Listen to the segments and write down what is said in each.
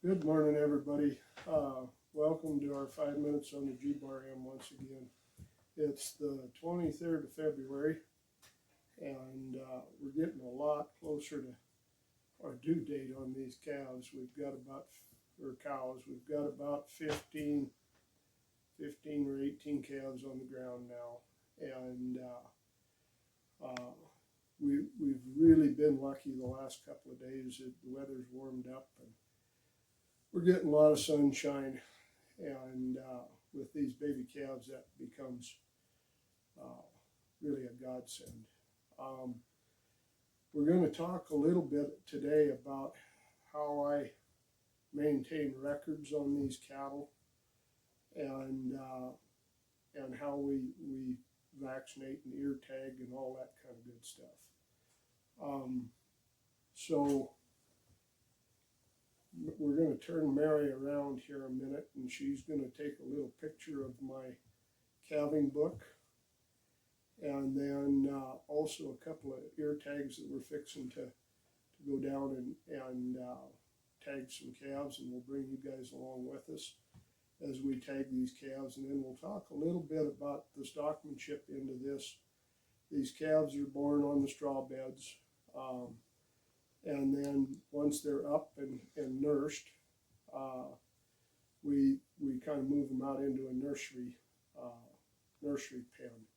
Good morning, everybody. Welcome to our 5 minutes on the GbarM once again. It's the 23rd of February, and we're getting a lot closer to our due date on these calves. Cows. We've got about 15 or 18 calves on the ground now, and we've really been lucky the last couple of days. The weather's warmed up, and we're getting a lot of sunshine, and with these baby calves, that becomes really a godsend. We're going to talk a little bit today about how I maintain records on these cattle, and how we vaccinate and ear tag and all that kind of good stuff. So we're going to turn Mary around here a minute, and she's going to take a little picture of my calving book, and then also a couple of ear tags that we're fixing to go down and tag some calves, and we'll bring you guys along with us as we tag these calves. And then we'll talk a little bit about the stockmanship into this. These calves are born on the straw beds, and then once they're up and nursed, we kind of move them out into a nursery pen.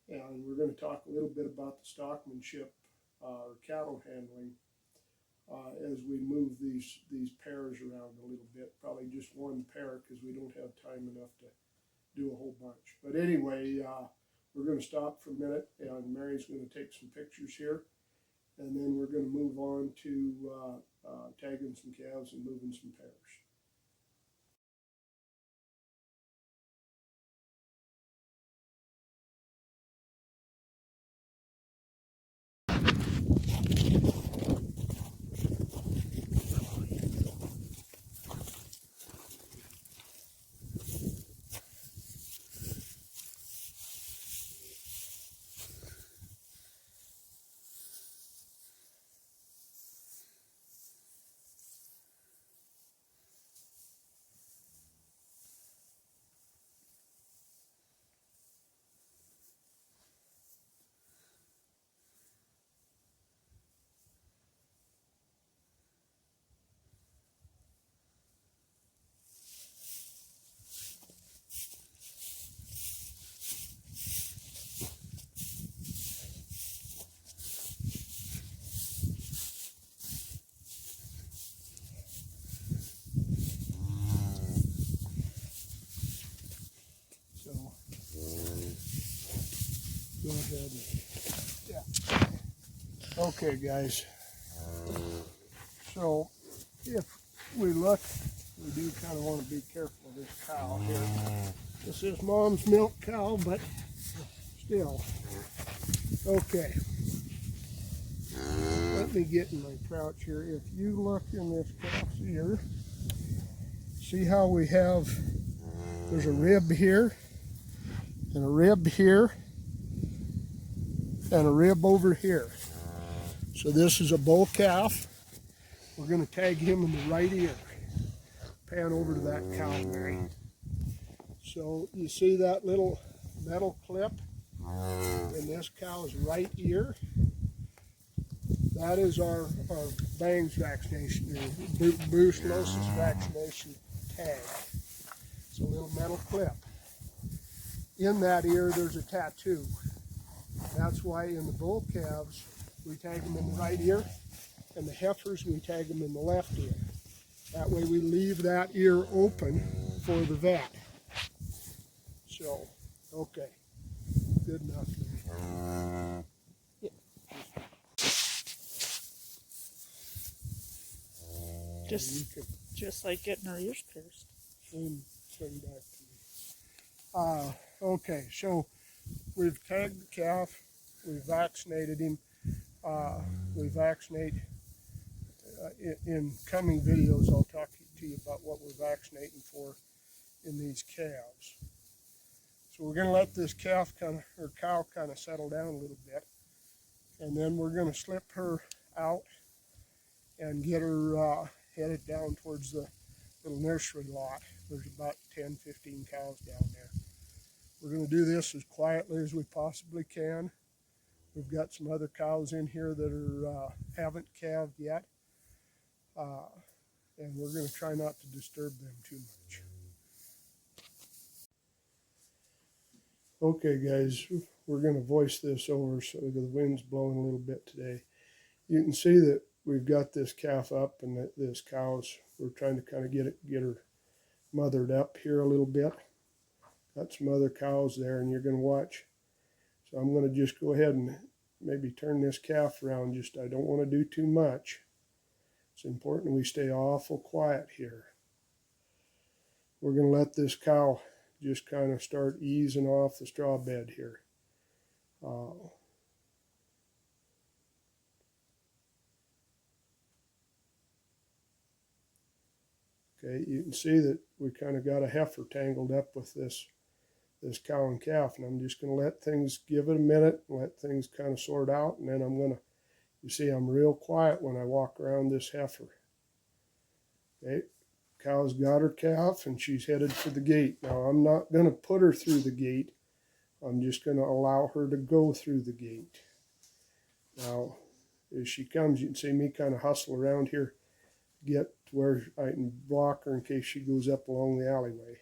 And we're going to talk a little bit about the stockmanship or cattle handling as we move these pairs around a little bit. Probably just one pair because we don't have time enough to do a whole bunch. But anyway, we're going to stop for a minute, and Mary's going to take some pictures here, and then we're going to move on to tagging some calves and moving some pairs. Go ahead. Yeah. Okay, guys. So if we look, we do kind of want to be careful of this cow here. This is mom's milk cow, but still. Okay. Let me get in my crouch here. If you look in this calf's ear, see how we have, there's a rib here, and a rib here, and a rib over here. So this is a bull calf. We're going to tag him in the right ear. Pan over to that cow, Mary. So you see that little metal clip in this cow's right ear? That is our bangs vaccination, or brucellosis vaccination tag. It's a little metal clip. In that ear there's a tattoo. That's why in the bull calves we tag them in the right ear, and the heifers we tag them in the left ear. That way we leave that ear open for the vet. So, okay, good enough. Yeah. Just like getting our ears pierced. Swing back to me. Okay, so we've tagged the calf, we've vaccinated him. We vaccinate, in coming videos I'll talk to you about what we're vaccinating for in these calves. So we're going to let this cow kind of settle down a little bit, and then we're going to slip her out and get her headed down towards the little nursery lot. There's about 10, 15 cows down there. We're going to do this as quietly as we possibly can. We've got some other cows in here that are haven't calved yet, and we're going to try not to disturb them too much. Okay guys, we're going to voice this over so the wind's blowing a little bit today. You can see that we've got this calf up and that this cow's, we're trying to kind of get her mothered up here a little bit. Got some other cows there and you're going to watch. So I'm going to just go ahead and maybe turn this calf around. I don't want to do too much. It's important we stay awful quiet here. We're going to let this cow just kind of start easing off the straw bed here. Okay, you can see that we kind of got a heifer tangled up with this cow and calf, and I'm just going to let things, give it a minute, and let things kind of sort out, and then I'm going to, you see I'm real quiet when I walk around this heifer. Okay, cow's got her calf and she's headed for the gate. Now I'm not going to put her through the gate. I'm just going to allow her to go through the gate. Now as she comes, you can see me kind of hustle around here, get to where I can block her in case she goes up along the alleyway.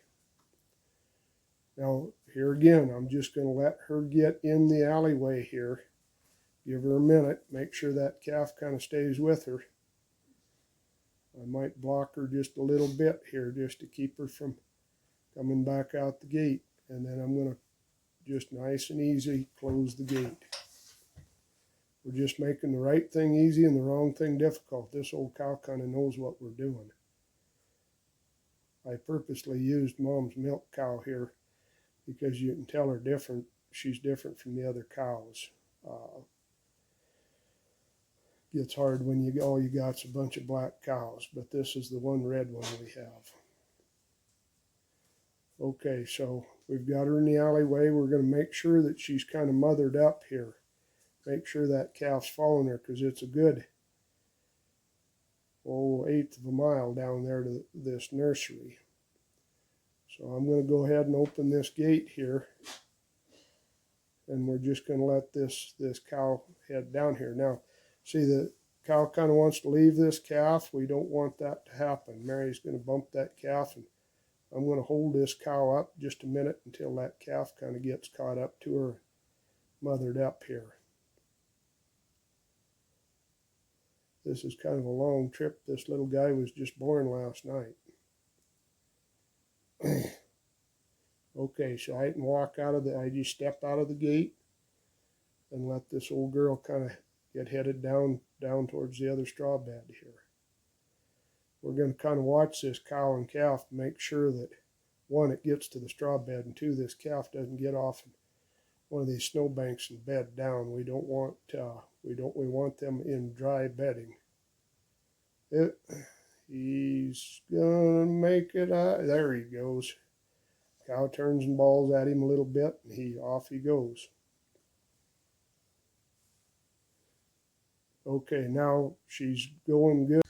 Now here again, I'm just going to let her get in the alleyway here. Give her a minute, make sure that calf kind of stays with her. I might block her just a little bit here just to keep her from coming back out the gate. And then I'm going to just nice and easy close the gate. We're just making the right thing easy and the wrong thing difficult. This old cow kind of knows what we're doing. I purposely used Mom's milk cow here because you can tell her different. She's different from the other cows. Gets hard when all you got's a bunch of black cows, but this is the one red one we have. Okay, so we've got her in the alleyway. We're going to make sure that she's kind of mothered up here. Make sure that calf's following her because it's a good 1/8 of a mile down there to this nursery. So I'm going to go ahead and open this gate here, and we're just going to let this cow head down here. Now, see, the cow kind of wants to leave this calf. We don't want that to happen. Mary's going to bump that calf, and I'm going to hold this cow up just a minute until that calf kind of gets caught up to her, mothered up here. This is kind of a long trip. This little guy was just born last night. Okay, so I can walk out of I just step out of the gate and let this old girl kind of get headed down towards the other straw bed here. We're going to kind of watch this cow and calf, make sure that one, it gets to the straw bed, and two, this calf doesn't get off one of these snow banks and bed down. We don't want we want them in dry bedding. He's gonna make it out. There he goes. Cow turns and balls at him a little bit, and off he goes. Okay, now she's going good.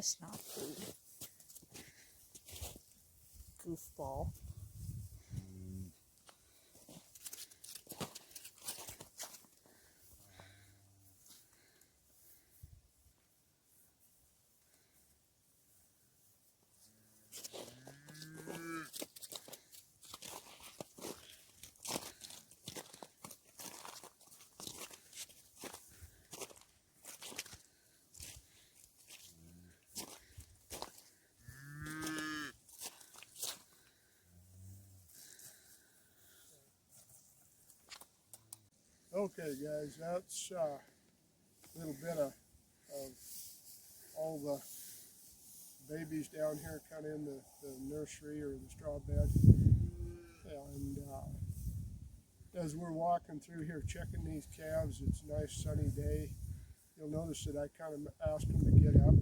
That's not food. Goofball. Okay, guys, that's a little bit of all the babies down here kind of in the nursery or the straw bed. And as we're walking through here checking these calves, it's a nice sunny day. You'll notice that I kind of asked them to get up.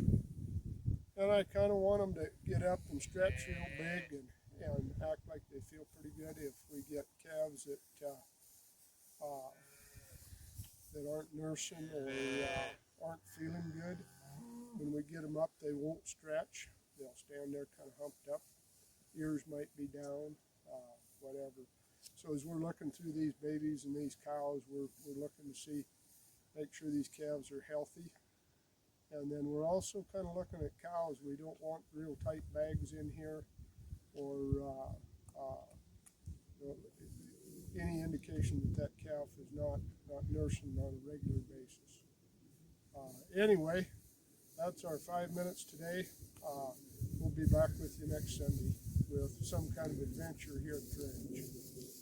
And I kind of want them to get up and stretch real big and act like they feel pretty good. If we get calves that aren't nursing or aren't feeling good, when we get them up, they won't stretch. They'll stand there kind of humped up. Ears might be down, whatever. So as we're looking through these babies and these cows, we're looking to see, make sure these calves are healthy. And then we're also kind of looking at cows. We don't want real tight bags in here or any indication that calf is not nursing on a regular basis. Anyway, that's our 5 minutes today. We'll be back with you next Sunday with some kind of adventure here at the ranch.